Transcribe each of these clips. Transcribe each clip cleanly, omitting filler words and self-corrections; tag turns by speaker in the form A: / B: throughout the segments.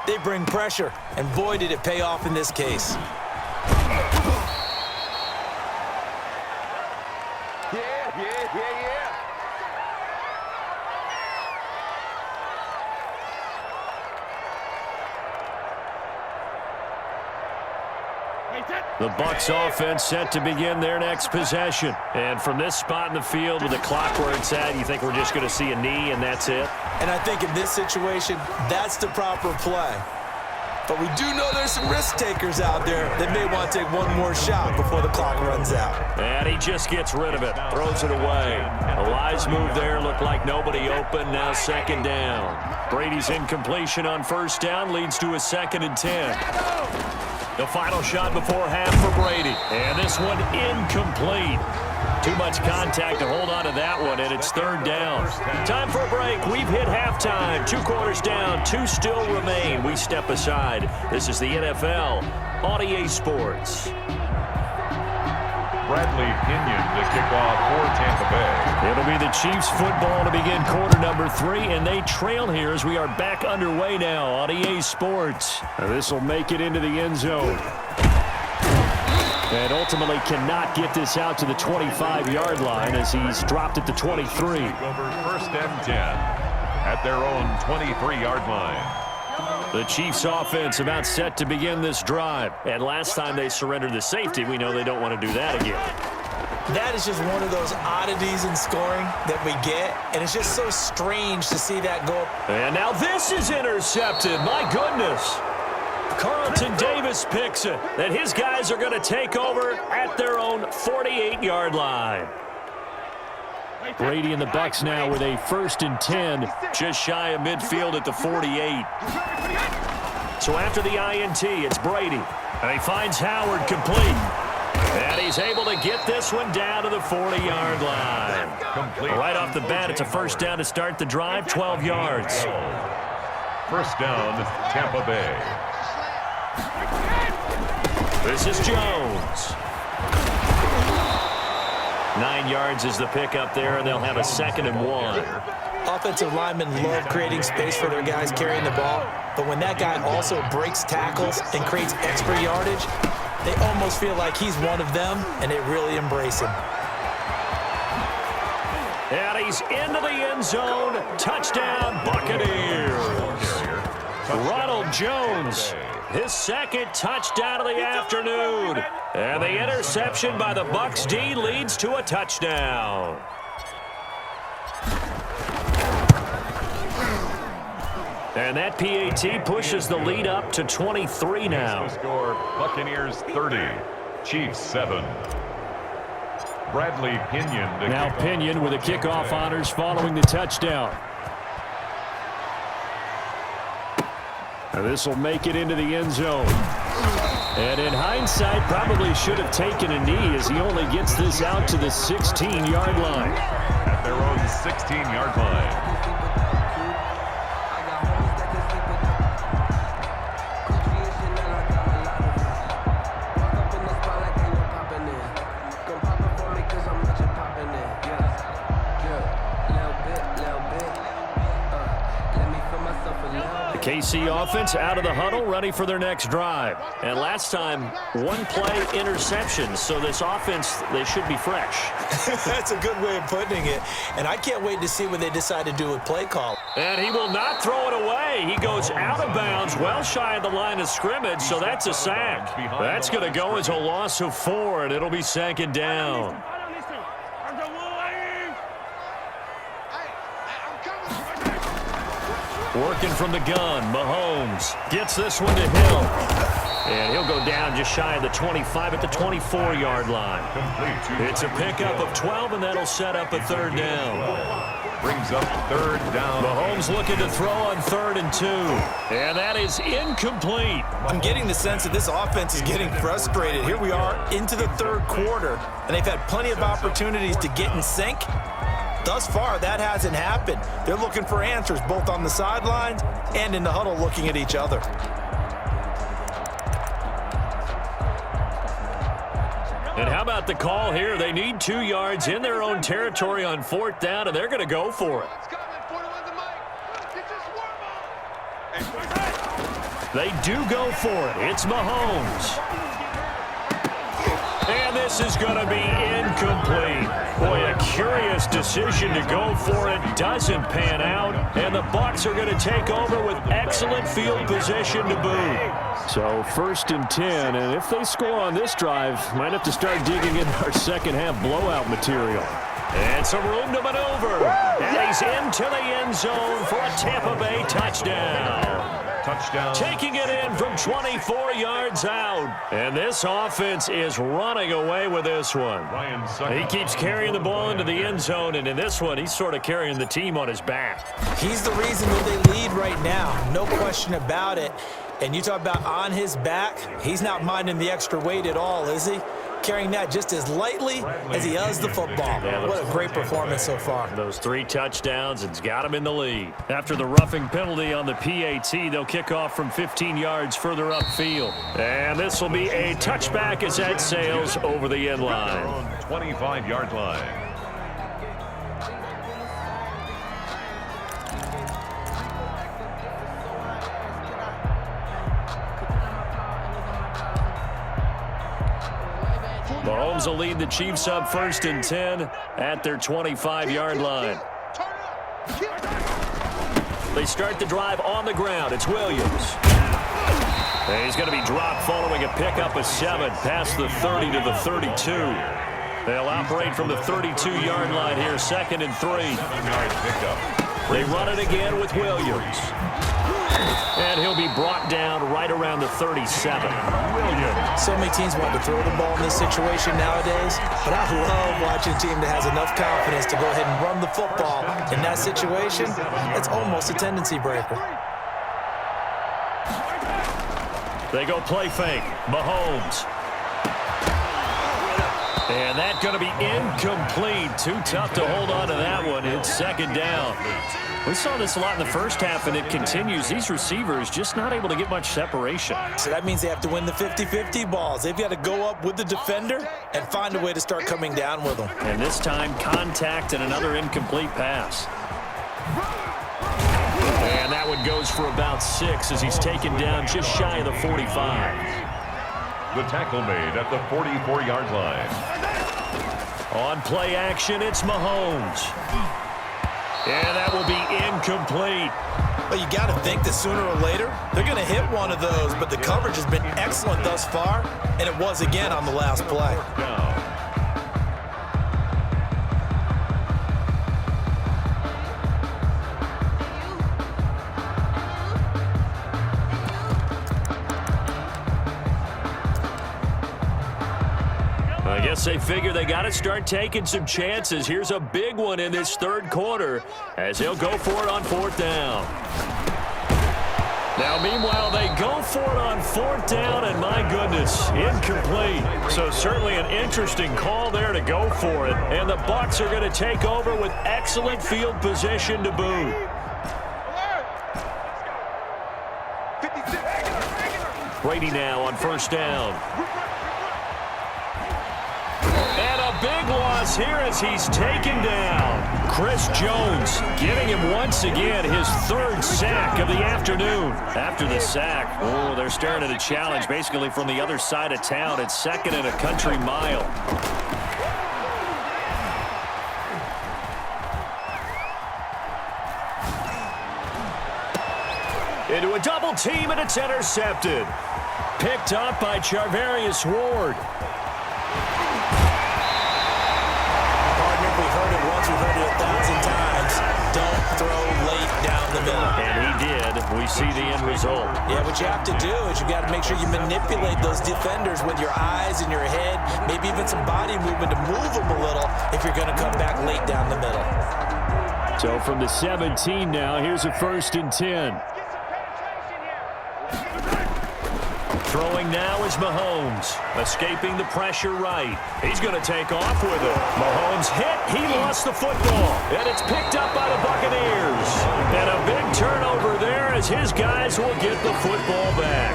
A: They bring pressure, and boy, did it pay off in this case.
B: The Bucs offense set to begin their next possession. And from this spot in the field with the clock where it's at, you think we're just going to see a knee and that's it?
A: And I think in this situation, that's the proper play. But we do know there's some risk takers out there that may want to take one more shot before the clock runs out.
B: And he just gets rid of it, throws it away. A wise move there, looked like nobody open, now second down. Brady's incompletion on first down leads to a 2nd and 10. The final shot before half for Brady. And this one incomplete. Too much contact to hold on to that one, and it's 3rd down. Time for a break. We've hit halftime. 2 quarters down, 2 still remain. We step aside. This is the NFL on EA Sports.
C: Bradley Pinion to kick off for Tampa Bay.
B: It'll be the Chiefs football to begin quarter number 3, and they trail here as we are back underway now on EA Sports. This will make it into the end zone. And ultimately cannot get this out to the 25-yard line as he's dropped at the 23.
C: Over 1st and 10 at their own 23-yard line.
B: The Chiefs offense about set to begin this drive. And last time they surrendered the safety, we know they don't want to do that again.
A: That is just one of those oddities in scoring that we get, and it's just so strange to see that go.
B: And now this is intercepted. My goodness. Carlton Davis picks it, that his guys are going to take over at their own 48-yard line. Brady and the Bucs now with a 1st and 10, just shy of midfield at the 48. So after the INT, it's Brady. And he finds Howard complete. And he's able to get this one down to the 40-yard line. Right off the bat, it's a 1st down to start the drive, 12 yards.
C: 1st down, Tampa Bay.
B: This is Jones. 9 yards is the pickup there, and they'll have a 2nd and 1.
A: Offensive linemen love creating space for their guys carrying the ball, but when that guy also breaks tackles and creates extra yardage, they almost feel like he's one of them, and they really embrace him.
B: And he's into the end zone. Touchdown, Buccaneers. Ronald Jones, his 2nd touchdown of the afternoon. And the interception by the Bucs D leads to a touchdown. And that PAT pushes the lead up to 23 now.
C: Score Buccaneers 30, Chiefs 7. Bradley Pinion.
B: Now Pinion with the kickoff honors following the touchdown. This will make it into the end zone. And in hindsight, probably should have taken a knee as he only gets this out to the 16-yard line.
C: At their own 16-yard line.
B: KC offense out of the huddle, ready for their next drive. And last time, 1-play interception, so this offense, they should be fresh.
A: That's a good way of putting it. And I can't wait to see what they decide to do with play call.
B: And he will not throw it away. He goes out of bounds, well shy of the line of scrimmage, so that's a sack. That's going to go as a loss of 4, and it'll be 2nd down. Working from the gun, Mahomes gets this one to Hill. And he'll go down just shy of the 25 at the 24-yard line. It's a pickup of 12, and that'll set up a 3rd down.
C: Brings up 3rd down.
B: Mahomes looking to throw on 3rd and 2. And that is incomplete.
A: I'm getting the sense that this offense is getting frustrated. Here we are into the 3rd quarter, and they've had plenty of opportunities to get in sync. Thus far, that hasn't happened. They're looking for answers both on the sidelines and in the huddle looking at each other.
B: And how about the call here? They need 2 yards in their own territory on 4th down, and they're going to go for it. They do go for it. It's Mahomes. And this is going to be incomplete. Boy, a curious decision to go for it. Doesn't pan out. And the Bucs are going to take over with excellent field position to boot.
D: So 1st and 10, and if they score on this drive, might have to start digging in our second half blowout material.
B: And some room to maneuver. And he's into the end zone for a Tampa Bay touchdown.
C: Touchdown.
B: Taking it in from 24 yards out. And this offense is running away with this one. He keeps carrying the ball into the end zone, and in this one, he's sort of carrying the team on his back.
A: He's the reason that they lead right now. No question about it. And you talk about on his back, he's not minding the extra weight at all, is he? Carrying that just as lightly as he does the football. What a great performance so far.
B: Those 3 touchdowns, it's got him in the lead. After the roughing penalty on the PAT, they'll kick off from 15 yards further upfield. And this will be a touchback as that sails over the end line.
C: 25-yard line.
B: Mahomes will lead the Chiefs up 1st and 10 at their 25-yard line. They start the drive on the ground. It's Williams. And he's going to be dropped following a pickup of 7 past the 30 to the 32. They'll operate from the 32-yard line here, 2nd and 3.
C: 7-yard pickup.
B: They run it again with Williams. And he'll be brought down right around the 37.
C: Williams.
A: So many teams want to throw the ball in this situation nowadays, but I love watching a team that has enough confidence to go ahead and run the football. In that situation, it's almost a tendency breaker.
B: They go play fake. Mahomes. And that's going to be incomplete. Too tough to hold on to that one. It's 2nd down. We saw this a lot in the first half, and it continues. These receivers just not able to get much separation.
A: So that means they have to win the 50-50 balls. They've got to go up with the defender and find a way to start coming down with them.
B: And this time, contact and another incomplete pass. And that one goes for about 6 as he's taken down just shy of the 45.
C: The tackle made at the 44-yard line.
B: On play action, it's Mahomes. And that will be incomplete.
A: Well, you got to think that sooner or later, they're going to hit one of those, but the coverage has been excellent thus far, and it was again on the last play.
C: Down.
B: I guess they figure they got to start taking some chances. Here's a big one in this 3rd quarter as they'll go for it on 4th down. Now, meanwhile, they go for it on 4th down, and my goodness, incomplete. So certainly an interesting call there to go for it. And the Bucs are going to take over with excellent field position to boot. Brady now on 1st down. Big loss here as he's taken down. Chris Jones giving him once again his 3rd sack of the afternoon. After the sack, they're staring at a challenge basically from the other side of town. It's 2nd and a country mile. Into a double team, and it's intercepted. Picked up by Charvarius Ward.
A: We've heard it 1,000 times. Don't throw late down the middle.
B: And he did. We see the end result.
A: Yeah, what you have to do is you got to make sure you manipulate those defenders with your eyes and your head, maybe even some body movement to move them a little if you're going to come back late down the middle.
D: So from the 17 now, here's a 1st and 10.
B: Throwing now is Mahomes, escaping the pressure right. He's going to take off with it. Mahomes hit. He lost the football, and it's picked up by the Buccaneers. And a big turnover there as his guys will get the football back.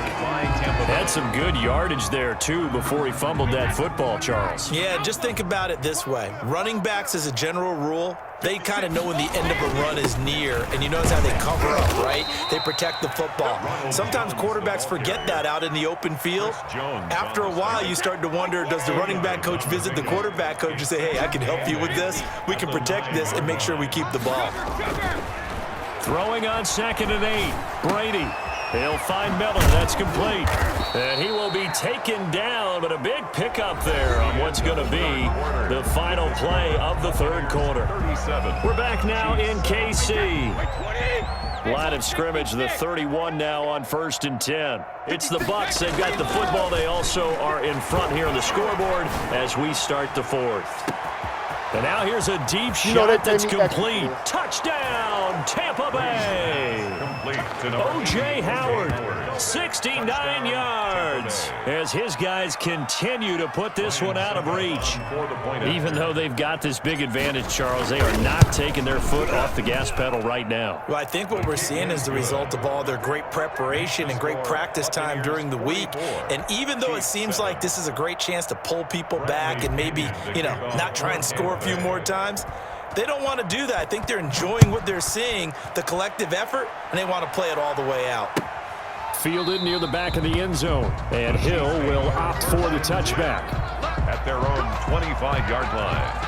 B: Had some good yardage there, too, before he fumbled that football, Charles.
A: Yeah, just think about it this way. Running backs, as a general rule, they kind of know when the end of a run is near, and you notice how they cover up, right? They protect the football. Sometimes quarterbacks forget that out in the open field. After a while, you start to wonder, does the running back coach visit the quarterback coach and say, hey, I can help you with this. We can protect this and make sure we keep the ball.
B: Throwing on 2nd and 8. Brady. He'll find Miller. That's complete. And he will be taken down, but a big pickup there on what's going to be the final play of the third quarter. We're back now in KC. Line of scrimmage, the 31 now on 1st and 10. It's the Bucs. They've got the football. They also are in front here on the scoreboard as we start the fourth. And now here's a deep shot that's complete. Touchdown, Tampa Bay. O.J. Howard, 69 yards, as his guys continue to put this one out of reach. Even though they've got this big advantage, Charles, they are not taking their foot off the gas pedal right now.
A: Well, I think what we're seeing is the result of all their great preparation and great practice time during the week. And even though it seems like this is a great chance to pull people back and maybe, not try and score a few more times, they don't want to do that. I think they're enjoying what they're seeing, the collective effort, and they want to play it all the way out.
D: Fielded near the back of the end zone, and Hill will opt for the touchback.
C: At their own 25-yard line.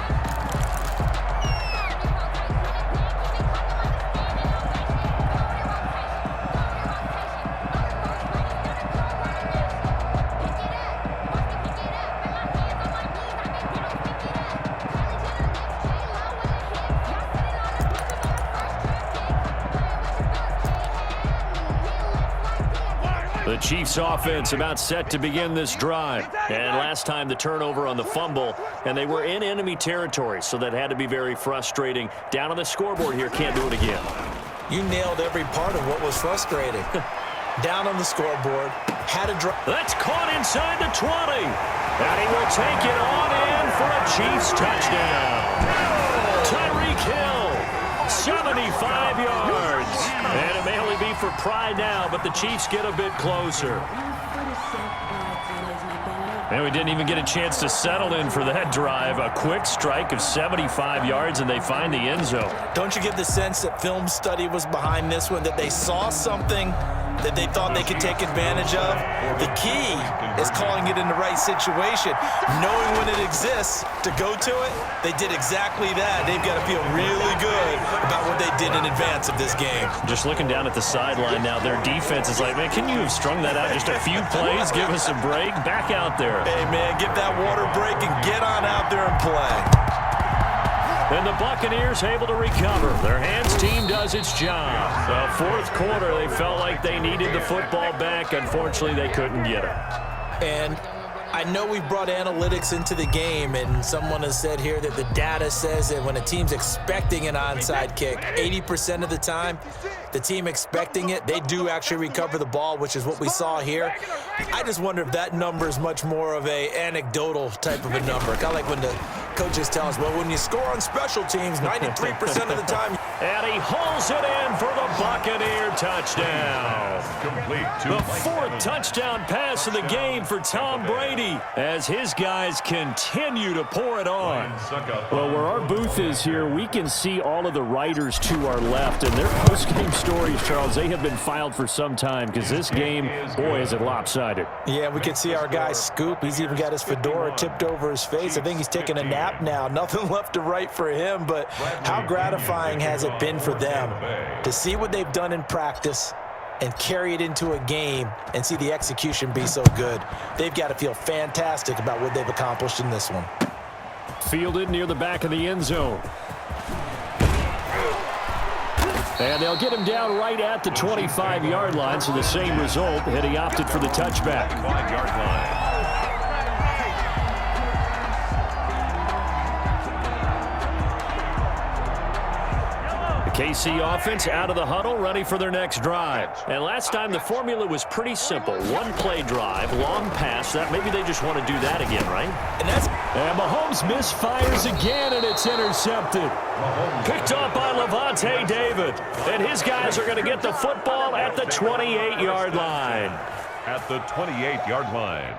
B: The Chiefs offense about set to begin this drive. And last time the turnover on the fumble, and they were in enemy territory, so that had to be very frustrating. Down on the scoreboard here, can't do it again.
A: You nailed every part of what was frustrating. Down on the scoreboard, had a drop.
B: That's caught inside the 20. And he will take it on in for a Chiefs touchdown. Tyreek Hill, 75 yards. And it may only be for pride now, but the Chiefs get a bit closer. And we didn't even get a chance to settle in for that drive. A quick strike of 75 yards, and they find the end zone.
A: Don't you get the sense that film study was behind this one, that they saw something that they thought they could take advantage of? The key is calling it in the right situation, knowing when it exists to go to it. They did exactly that. They've got to feel really good about what they did in advance of this game.
B: Just looking down at the sideline now, their defense is like, man, can you have strung that out just a few plays? Give us a break. Back out there.
A: Hey, man, get that water break and get on out there and play.
B: And the Buccaneers able to recover. Their hands team does its job. The fourth quarter, they felt like they needed the football back. Unfortunately, they couldn't get it.
A: And I know we brought analytics into the game, and someone has said here that the data says that when a team's expecting an onside kick, 80% of the time, the team expecting it, they do actually recover the ball, which is what we saw here. I just wonder if that number is much more of a anecdotal type of a number. Kind of like when the coaches tell us, well, when you score on special teams, 93% of the time.
B: And he hauls it in for the Buccaneer touchdown. The fourth touchdown pass of the game for Tom Brady as his guys continue to pour it on.
D: Well, where our booth is here, we can see all of the writers to our left, and their post-game stories, Charles, they have been filed for some time because this game, boy, is it lopsided.
A: Yeah, we can see our guy Scoop. He's even got his fedora tipped over his face. I think he's taking a nap now. Nothing left to write for him, but how gratifying has it been for them to see what they've done in practice and carry it into a game and see the execution be so good. They've got to feel fantastic about what they've accomplished in this one.
D: Fielded near the back of the end zone. And they'll get him down right at the 25-yard line, so the same result, and he opted for the touchback.
C: 5-yard line.
B: KC offense out of the huddle, ready for their next drive. And last time the formula was pretty simple. One-play drive, long pass. That maybe they just want to do that again, right?
D: And Mahomes misfires again, and it's intercepted.
B: Picked up by Levante David. And his guys are going to get the football at the 28-yard line.
C: At the 28-yard line.